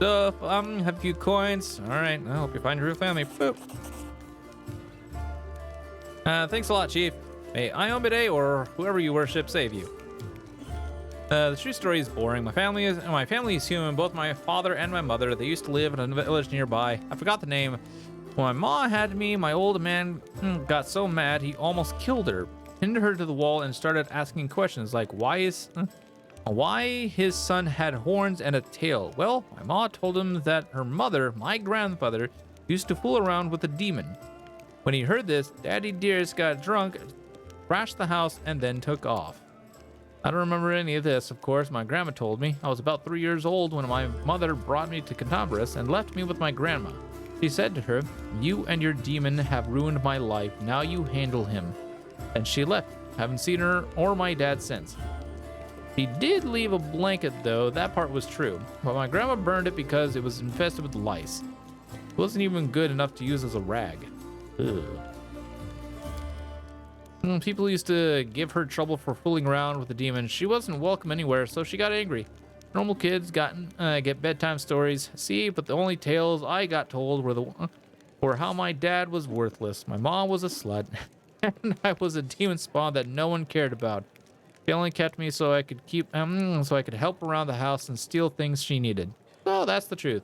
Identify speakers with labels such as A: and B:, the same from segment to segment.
A: So, have a few coins. All right, I hope you find your real family. Boop. Thanks a lot, Chief. May Iomide or whoever you worship save you. The true story is boring. My family is human. Both my father and my mother. They used to live in a village nearby. I forgot the name. When my ma had me, my old man got so mad he almost killed her, pinned her to the wall, and started asking questions like why his son had horns and a tail. Well, my ma told him that her mother, my grandfather, used to fool around with a demon. When he heard this, Daddy Dearest got drunk, crashed the house, and then took off. I don't remember any of this, of course. My grandma told me. I was about 3 years old when my mother brought me to Cantabris and left me with my grandma. She said to her, "You and your demon have ruined my life. Now you handle him." And she left. Haven't seen her or my dad since. He did leave a blanket, though. That part was true. But my grandma burned it because it was infested with lice. It wasn't even good enough to use as a rag. Ugh. People used to give her trouble for fooling around with the demon. She wasn't welcome anywhere, so she got angry. Normal kids get bedtime stories. See, but the only tales I got told were how my dad was worthless, my mom was a slut, and I was a demon spawn that no one cared about. She only kept me so I could help around the house and steal things she needed. So that's the truth.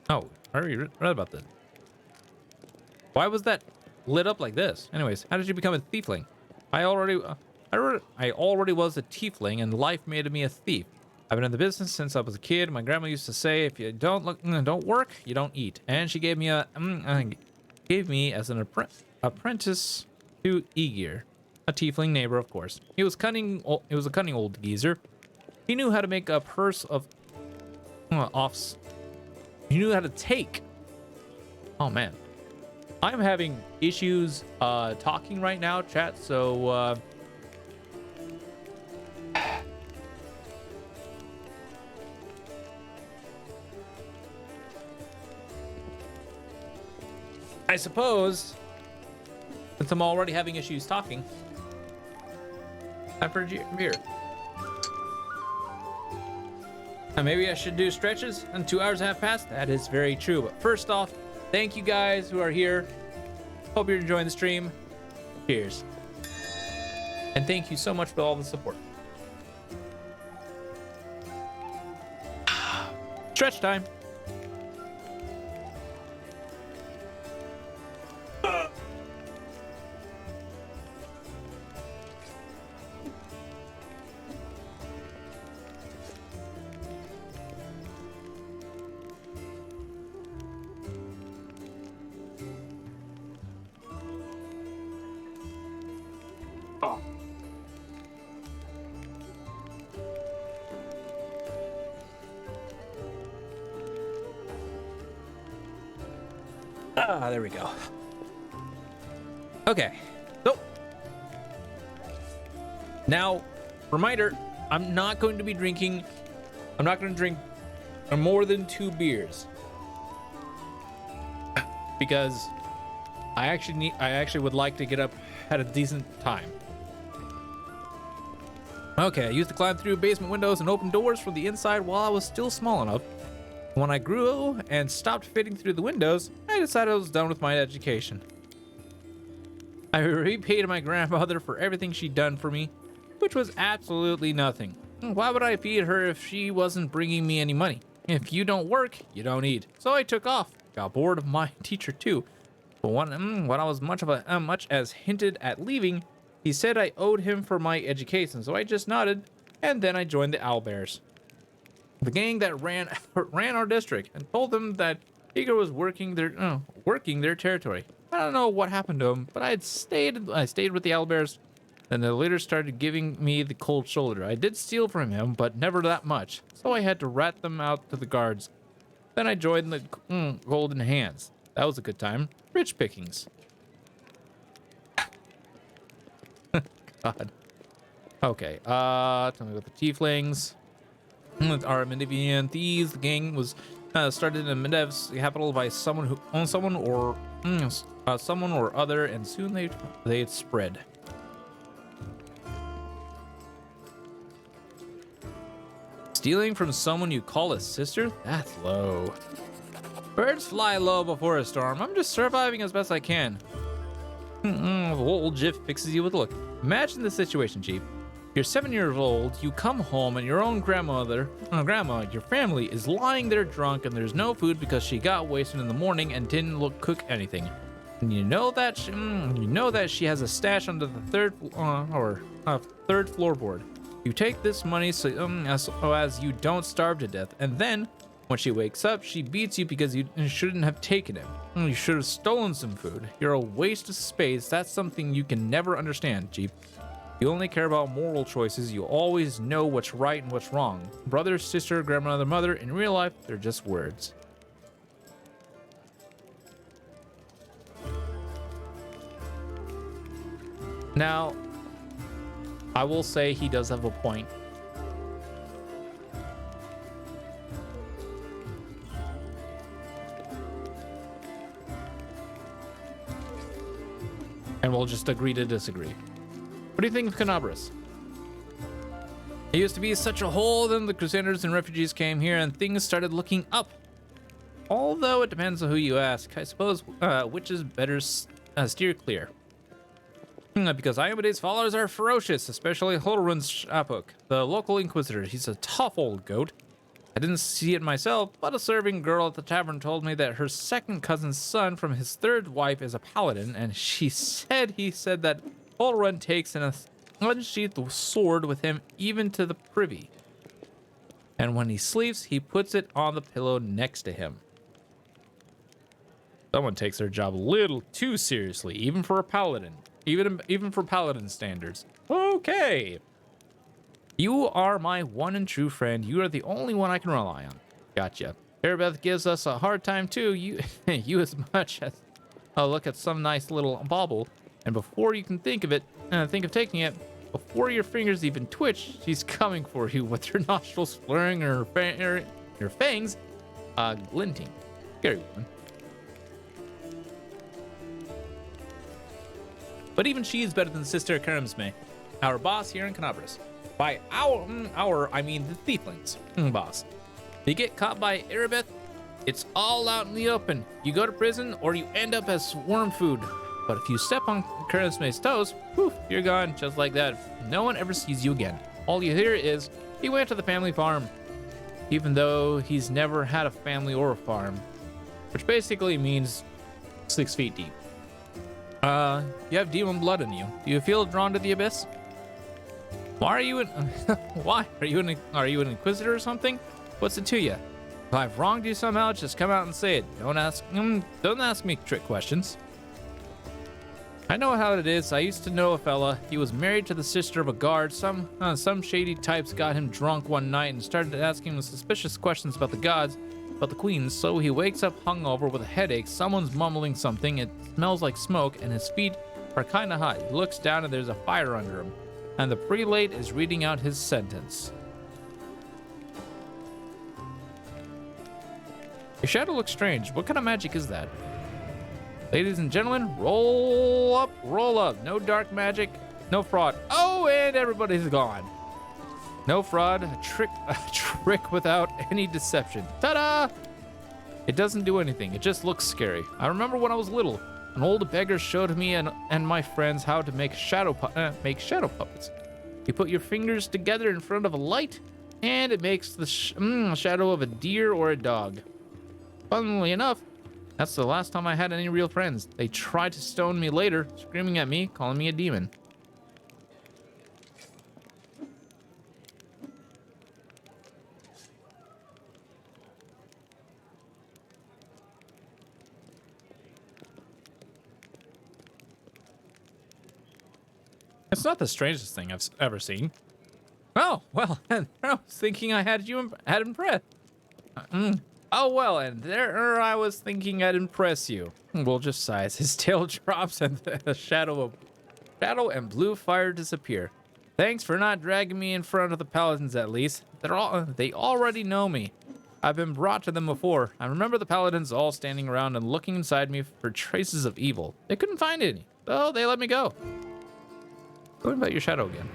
A: Oh, I already read about this. Why was that lit up like this? Anyways, how did you become a tiefling? I already was a tiefling, and life made me a thief. I've been in the business since I was a kid. My grandma used to say, "If you don't work, you don't eat." And she gave me as an apprentice to Aegir, a tiefling neighbor, of course. He was cunning. He was a cunning old geezer. He knew how to make a purse of offs. He knew how to take. Oh man, I'm having issues talking right now, chat. So. I suppose, since I'm already having issues talking, I've heard you here. And maybe I should do stretches and 2 hours have passed. That is very true. But first off, thank you guys who are here. Hope you're enjoying the stream. Cheers. And thank you so much for all the support. Stretch time. There we go. Okay, so now, reminder, I'm not going to drink more than 2 beers because I actually would like to get up at a decent time. Okay, I used to climb through basement windows and open doors from the inside while I was still small enough. When I grew and stopped fitting through the windows, I decided I was done with my education. I repaid my grandmother for everything she'd done for me, which was absolutely nothing. Why would I feed her if she wasn't bringing me any money? If you don't work, you don't eat. So I took off. Got bored of my teacher too. But when I was much as hinted at leaving, he said I owed him for my education. So I just nodded, and then I joined the Owlbears, the gang that ran our district, and told them that Igor was working their territory. I don't know what happened to him, but I stayed with the Owlbears. Then the leader started giving me the cold shoulder. I did steal from him, but never that much, so I had to rat them out to the guards. Then I joined the Golden Hands. That was a good time. Rich pickings. God. Okay, tell me about the tieflings. Our Medivian thieves. The gang was started in Medivh's capital by someone or other, and soon they'd spread. Stealing from someone you call a sister? That's low. Birds fly low before a storm. I'm just surviving as best I can. Old Jiff fixes you with a look. Imagine the situation, Chief. You're 7 years old, you come home, and your own grandma, your family, is lying there drunk, and there's no food because she got wasted in the morning and didn't cook anything. And you know that she has a stash under the third floorboard. You take this money so as you don't starve to death, and then when she wakes up, she beats you because you shouldn't have taken it. You should have stolen some food. You're a waste of space. That's something you can never understand, Jeep. You only care about moral choices. You always know what's right and what's wrong. Brother, sister, grandmother, mother, in real life, they're just words. Now, I will say he does have a point. And we'll just agree to disagree. What do you think of Canabras? It used to be such a hole, then the Crusaders and refugees came here and things started looking up. Although it depends on who you ask. I suppose which is better steer clear. Because Iomede's followers are ferocious, especially Holrun's Shapuk, the local inquisitor. He's a tough old goat. I didn't see it myself, but a serving girl at the tavern told me that her second cousin's son from his third wife is a paladin, and he said that Holrun takes an unsheathed sword with him even to the privy. And when he sleeps, he puts it on the pillow next to him. Someone takes their job a little too seriously, even for a paladin. Even for paladin standards. Okay. You are my one and true friend. You are the only one I can rely on. Gotcha. Erebeth gives us a hard time too. You as much as look at some nice little bauble, and before you can think of taking it, before your fingers even twitch, she's coming for you with her nostrils flaring and her fangs glinting. Scary one. But even she is better than Sister Karamsme, our boss here in Canabras. By our, I mean the Thieflings boss. You get caught by Erebeth, it's all out in the open. You go to prison or you end up as worm food. But if you step on Karamsme's toes, poof, you're gone just like that. No one ever sees you again. All you hear is, he went to the family farm. Even though he's never had a family or a farm. Which basically means 6 feet deep. You have demon blood in you. Do you feel drawn to the abyss? Why are you are you an inquisitor or something? What's it to you? If I've wronged you somehow, just come out and say it. Don't ask me trick questions. I know how it is. I used to know a fella. He was married to the sister of a guard. Some shady types got him drunk one night and started asking him suspicious questions about the gods, about the queens. So he wakes up hungover with a headache. Someone's mumbling something. It smells like smoke, and his feet are kind of hot. He looks down, and there's a fire under him, and the prelate is reading out his sentence. Your shadow looks strange. What kind of magic is that? Ladies and gentlemen, roll up, roll up. No dark magic, no fraud. Oh, and everybody's gone. No fraud, a trick without any deception. Ta-da! It doesn't do anything, it just looks scary. I remember when I was little, an old beggar showed me and my friends how to make shadow puppets. You put your fingers together in front of a light, and it makes the shadow of a deer or a dog. Funnily enough, that's the last time I had any real friends. They tried to stone me later, screaming at me, calling me a demon. It's not the strangest thing I've ever seen. Oh, well, and I was thinking I had impressed. Oh, well, and there I was thinking I'd impress you. Will just sighs. His tail drops and the shadow and blue fire disappear. Thanks for not dragging me in front of the paladins, at least. They already know me. I've been brought to them before. I remember the paladins all standing around and looking inside me for traces of evil. They couldn't find any, so they let me go. What about your shadow again?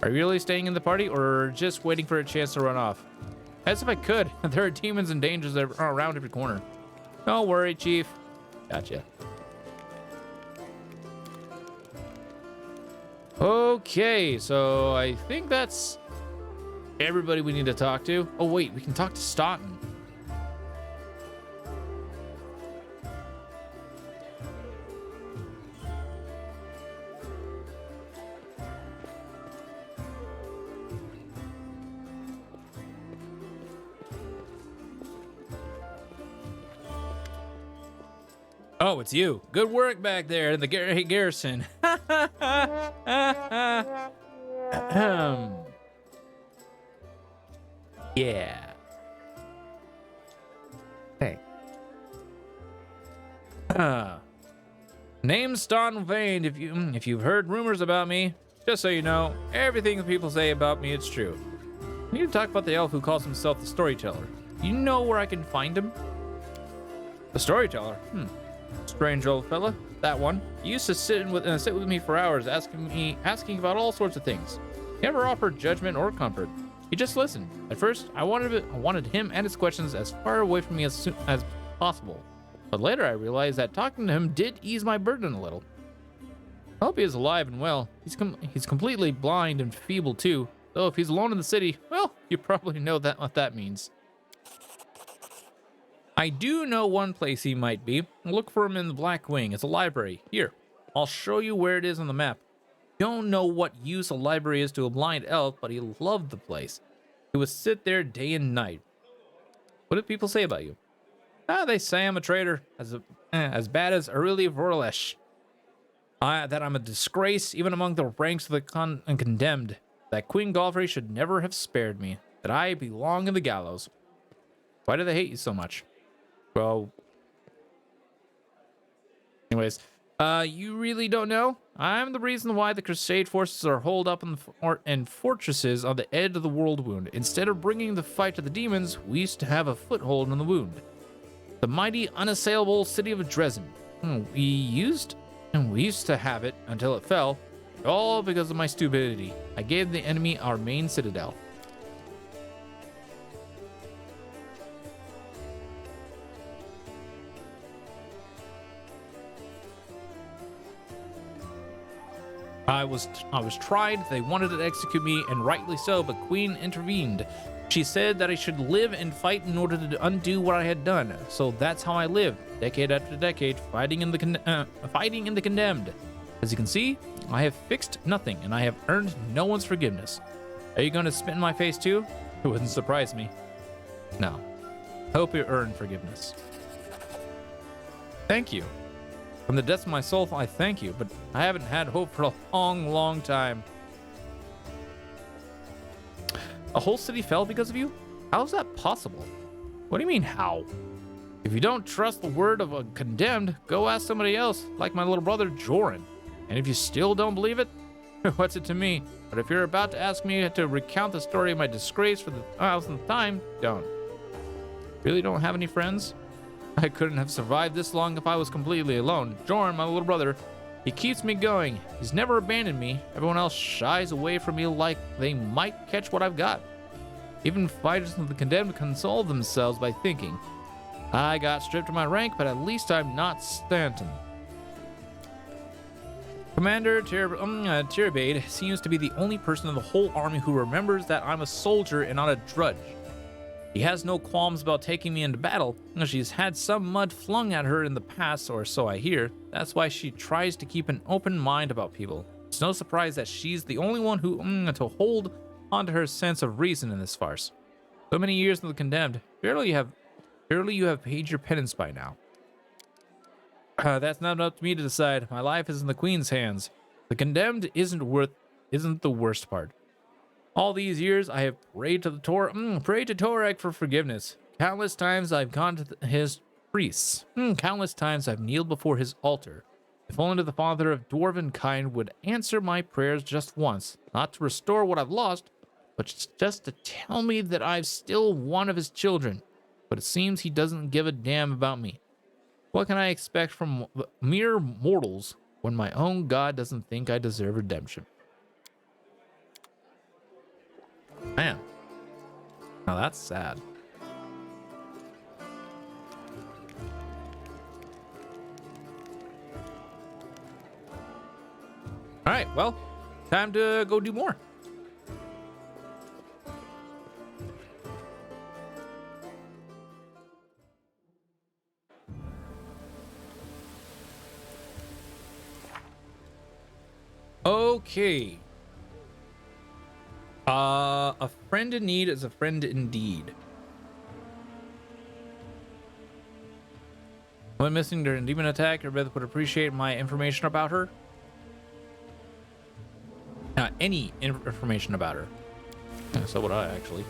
A: Are you really staying in the party or just waiting for a chance to run off? As if I could. There are demons and dangers that are around every corner. Don't worry, Chief. Gotcha. Okay, so I think that's everybody we need to talk to. Oh, wait, we can talk to Staunton. Oh, it's you. Good work back there in the garrison. Yeah. Hey. Name's Staunton Vane. If you've heard rumors about me, just so you know, everything people say about me, it's true. I need to talk about the elf who calls himself the Storyteller. You know where I can find him? The Storyteller? Strange old fella, that one. He used to sit with me for hours, asking about all sorts of things. He never offered judgment or comfort. He just listened. At first, I wanted him and his questions as far away from me as possible. But later, I realized that talking to him did ease my burden a little. I hope he is alive and well. He's completely blind and feeble too. Though if he's alone in the city, well, you probably know what that means. I do know one place he might be. Look for him in the Black Wing. It's a library. Here, I'll show you where it is on the map. Don't know what use a library is to a blind elf, but he loved the place. He would sit there day and night. What do people say about you? They say I'm a traitor, as bad as Aureli Vorlesh. That I'm a disgrace even among the ranks of the condemned. That Queen Galfrey should never have spared me. That I belong in the gallows. Why do they hate you so much? Well, anyways, you really don't know? I'm the reason why the Crusade forces are holed up in fortresses on the edge of the world wound. Instead of bringing the fight to the demons, we used to have a foothold in the wound. The mighty, unassailable city of Dresden. We used to have it until it fell, all because of my stupidity. I gave the enemy our main citadel. I was tried. They wanted to execute me, and rightly so, but Queen intervened. She said that I should live and fight in order to undo what I had done. So that's how I lived, decade after decade, fighting in the condemned. As you can see, I have fixed nothing, and I have earned no one's forgiveness. Are you going to spit in my face too? It wouldn't surprise me. No. Hope you earn forgiveness. Thank you. From the depths of my soul, I thank you, but I haven't had hope for a long, long time. A whole city fell because of you? How is that possible? What do you mean, how? If you don't trust the word of a condemned, go ask somebody else, like my little brother, Joran. And if you still don't believe it, what's it to me? But if you're about to ask me to recount the story of my disgrace for the 1000th time, don't. Really don't have any friends? I couldn't have survived this long if I was completely alone. Joran, my little brother, he keeps me going. He's never abandoned me. Everyone else shies away from me like they might catch what I've got. Even fighters of the condemned console themselves by thinking, I got stripped of my rank, but at least I'm not Stanton. Commander Tirabade seems to be the only person in the whole army who remembers that I'm a soldier and not a drudge. He has no qualms about taking me into battle. She's had some mud flung at her in the past, or so I hear. That's why she tries to keep an open mind about people. It's no surprise that she's the only one who to hold onto her sense of reason in this farce. So many years in the condemned. Surely you have paid your penance by now. That's not up to me to decide. My life is in the Queen's hands. The condemned isn't the worst part. All these years, I have prayed to Torag for forgiveness. Countless times I've gone to his priests. Countless times I've kneeled before his altar. If only the father of dwarven kind would answer my prayers just once, not to restore what I've lost, but just to tell me that I'm still one of his children. But it seems he doesn't give a damn about me. What can I expect from mere mortals when my own God doesn't think I deserve redemption? Man. Now that's sad. All right, well, time to go do more. Okay. A friend in need is a friend indeed. When missing during a demon attack, your brother would appreciate my information about her. Any information about her. Yeah, so would I, actually.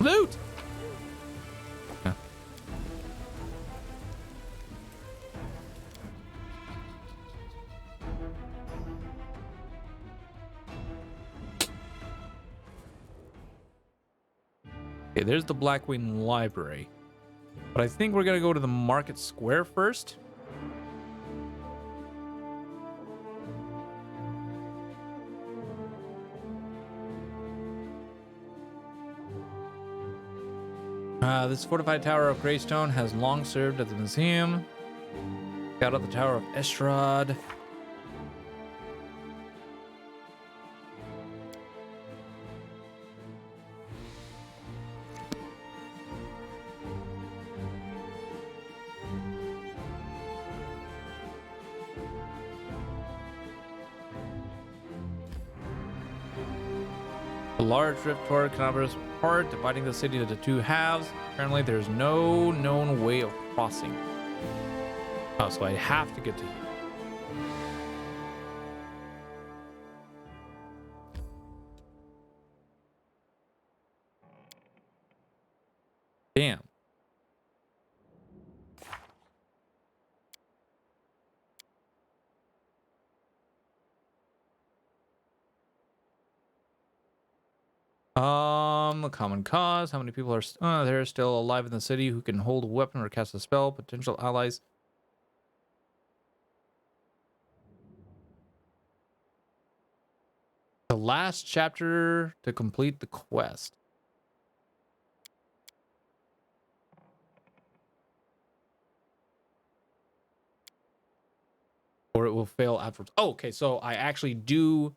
A: Loot! Yeah. Okay, there's the Blackwing Library. But I think we're gonna go to the Market Square first. This fortified tower of Greystone has long served as a museum. Got out the Tower of Estrad. A large rift toward Canaveras part, dividing the city into two halves. Apparently, there's no known way of crossing. Oh, so I have to get to you. Damn. The common cause. How many people are there still alive in the city who can hold a weapon or cast a spell? Potential allies. The last chapter to complete the quest. Or it will fail afterwards. Oh, okay, so I actually do.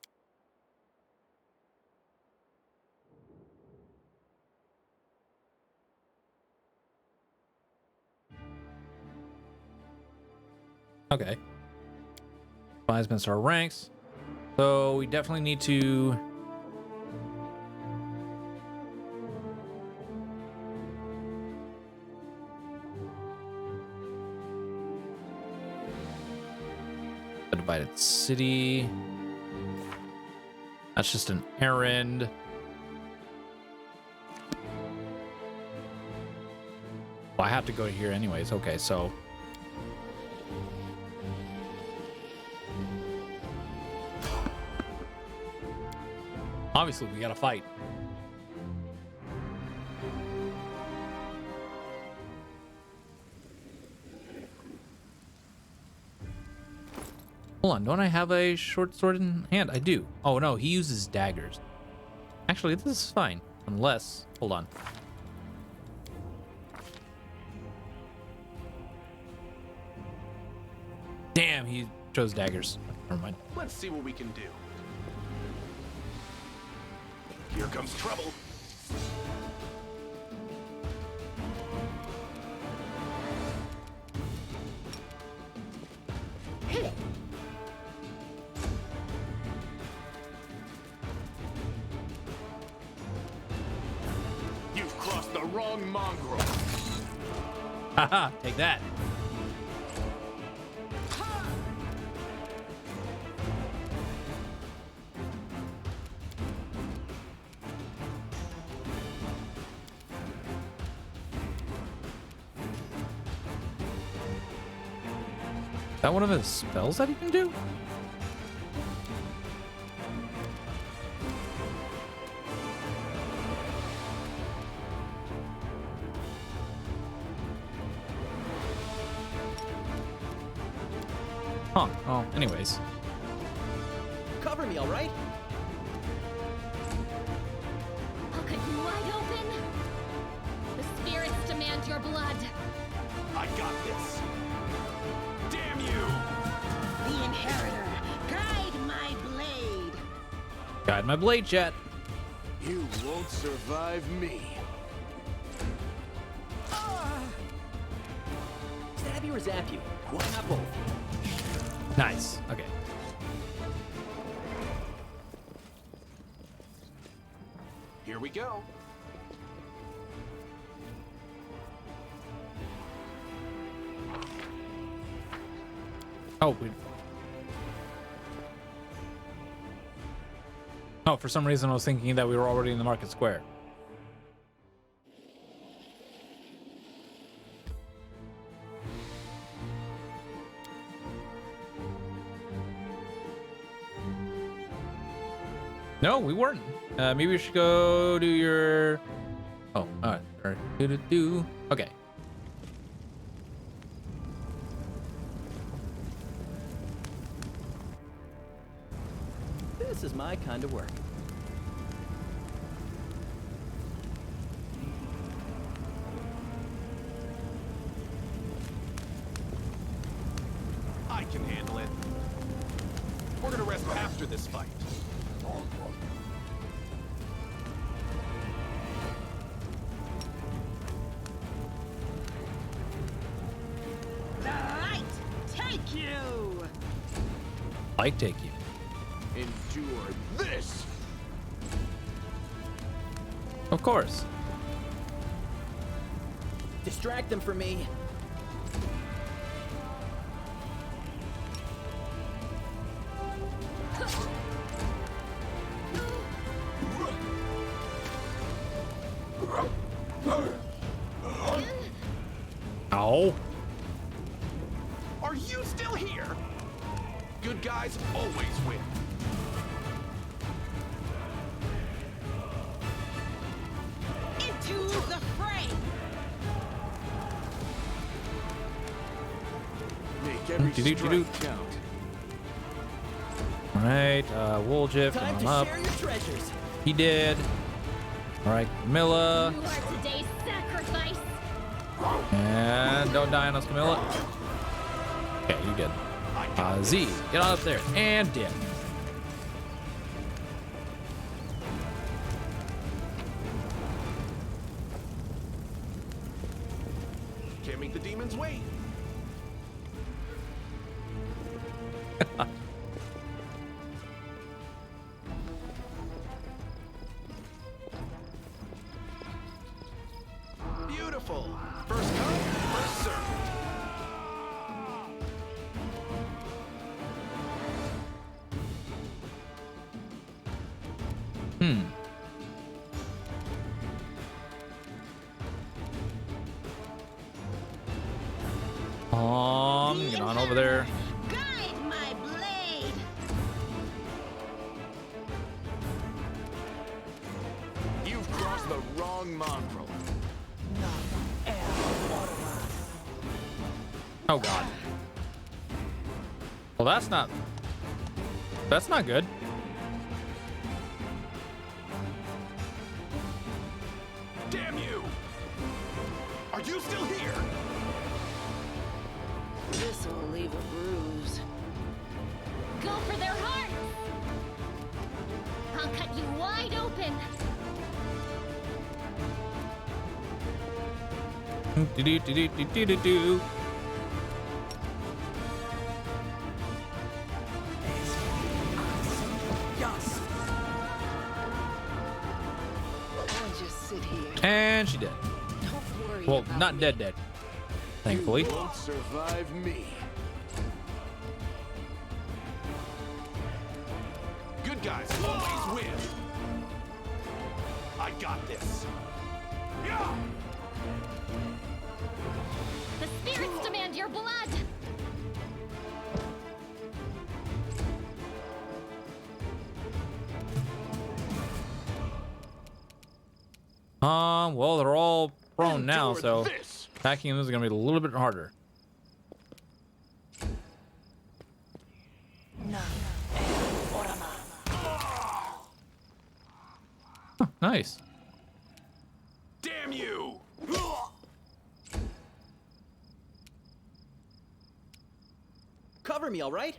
A: Okay. Advancements our ranks. So we definitely need to. A divided city. That's just an errand. Well, I have to go here anyways. Okay, so. Obviously, we gotta fight. Hold on, don't I have a short sword in hand? I do. Oh no, he uses daggers. Actually, this is fine. Unless, hold on. Damn, he chose daggers. Never mind.
B: Let's see what we can do. Here comes trouble. You've crossed the wrong mongrel.
A: Haha, take that. Is that one of his spells that he can do? Huh. Oh, anyways.
B: Cover
C: cover me, all right?
D: I'll cut you wide open. The spirits demand your blood.
B: I got this. Damn you!
E: The Inheritor, guide my blade.
A: Guide my blade, chat.
B: You won't survive me.
C: Stab you or zap you? Why not both?
A: Nice. Okay.
B: Here we go.
A: Oh, oh, for some reason I was thinking that we were already in the market square. No, we weren't. Maybe we should go do your... Oh, alright. Okay.
C: This is my kind of work.
B: I can handle it. We're gonna rest after this fight.
E: The light take you.
A: I take you.
B: Endure this!
A: Of course.
C: Distract them from me.
A: Ow.
B: Are you still here? Good guys always win.
E: Into the fray.
B: Make every
A: Do-do-do-do.
B: strike count.
A: Alright, Woljif,
C: Time
A: come
C: to
A: up.
C: share your treasures.
A: He did. Alright, Camilla.
D: You are today's sacrifice.
A: And don't die on us, Camilla. Okay, you good. Z, get on up there. And dip.
B: Can't make the demons wait. Beautiful. First come, first served.
A: Get on over there.
E: Guide my blade.
B: You've crossed the wrong mongrel.
A: Oh god. Well, that's not good.
B: Damn you! Are you still here?
E: This'll leave a bruise.
D: Go for their hearts. I'll cut you wide open.
A: Do-do-do-do-do-do-do.
E: I'll just sit here.
A: And she did.
E: Don't worry
A: Well,
E: about
A: not
E: me.
A: dead, thankfully.
B: You won't survive me. Good guys always win. I got this. Yeah!
D: The spirits demand your blood.
A: Well, they're all prone now,
B: Endure
A: so
B: this.
A: attacking them is gonna be a little bit harder. Nice.
B: Damn you!
C: Cover me, all right?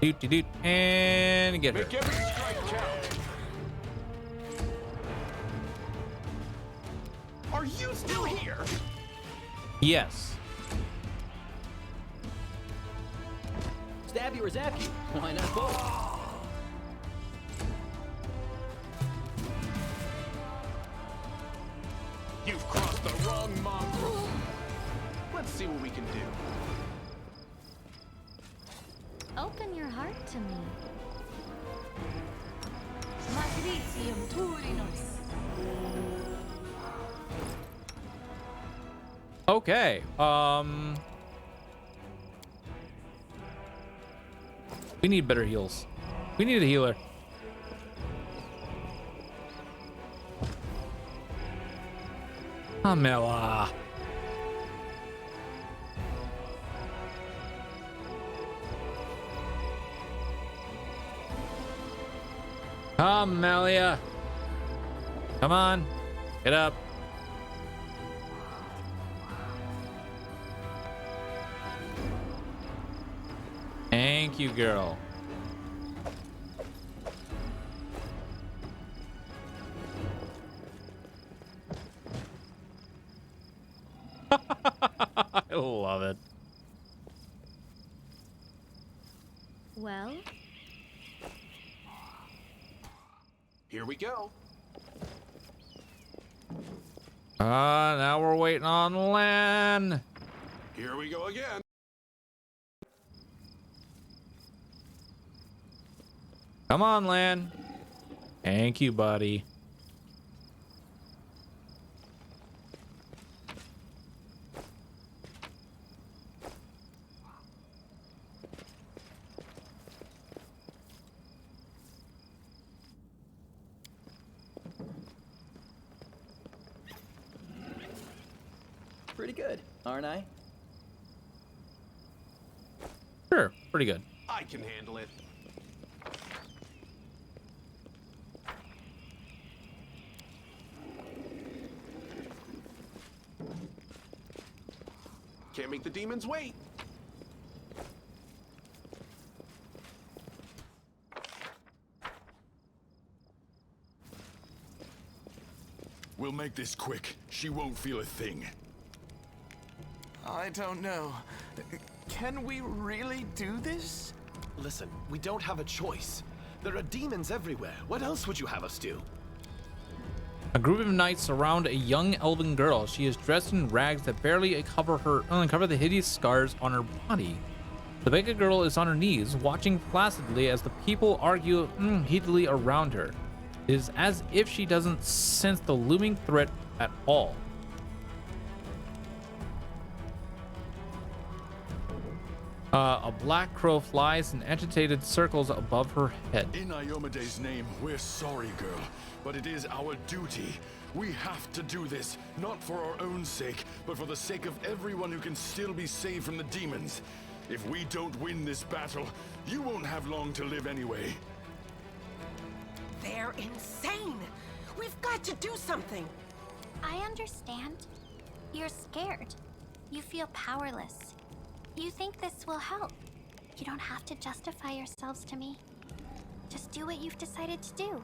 A: Doot doot doot, and get her.
B: Make every strike count. Are you still here?
A: Yes.
C: Stab you or zap you? Why not both?
B: You've crossed the wrong mongrel. Let's see what we can do.
D: Open your heart to me.
E: Matricium Turinos.
A: Okay. We need better heals. We need a healer. Amela. Amelia. Come on. Get up. Thank you, girl. I love it.
D: Well,
B: Here we go.
A: Now we're waiting on Lan.
B: Here we go again.
A: Come on, Lan. Thank you, buddy.
C: Pretty good, aren't I?
A: Sure, pretty good.
B: I can handle it. Can't make the demons wait.
F: We'll make this quick. She won't feel a thing.
G: I don't know. Can we really do this?
H: Listen, we don't have a choice. There are demons everywhere. What else would you have us do?
A: A group of knights surround a young elven girl. She is dressed in rags that barely cover the hideous scars on her body. The beggar girl is on her knees, watching placidly as the people argue heatedly around her. It is as if she doesn't sense the looming threat at all. A black crow flies in agitated circles above her head.
F: In Iomede's name, we're sorry, girl, but it is our duty. We have to do this, not for our own sake, but for the sake of everyone who can still be saved from the demons. If we don't win this battle, you won't have long to live anyway.
E: They're insane. We've got to do something.
I: I understand. You're scared. You feel powerless. You think this will help. You don't have to justify yourselves to me. Just do what you've decided to do.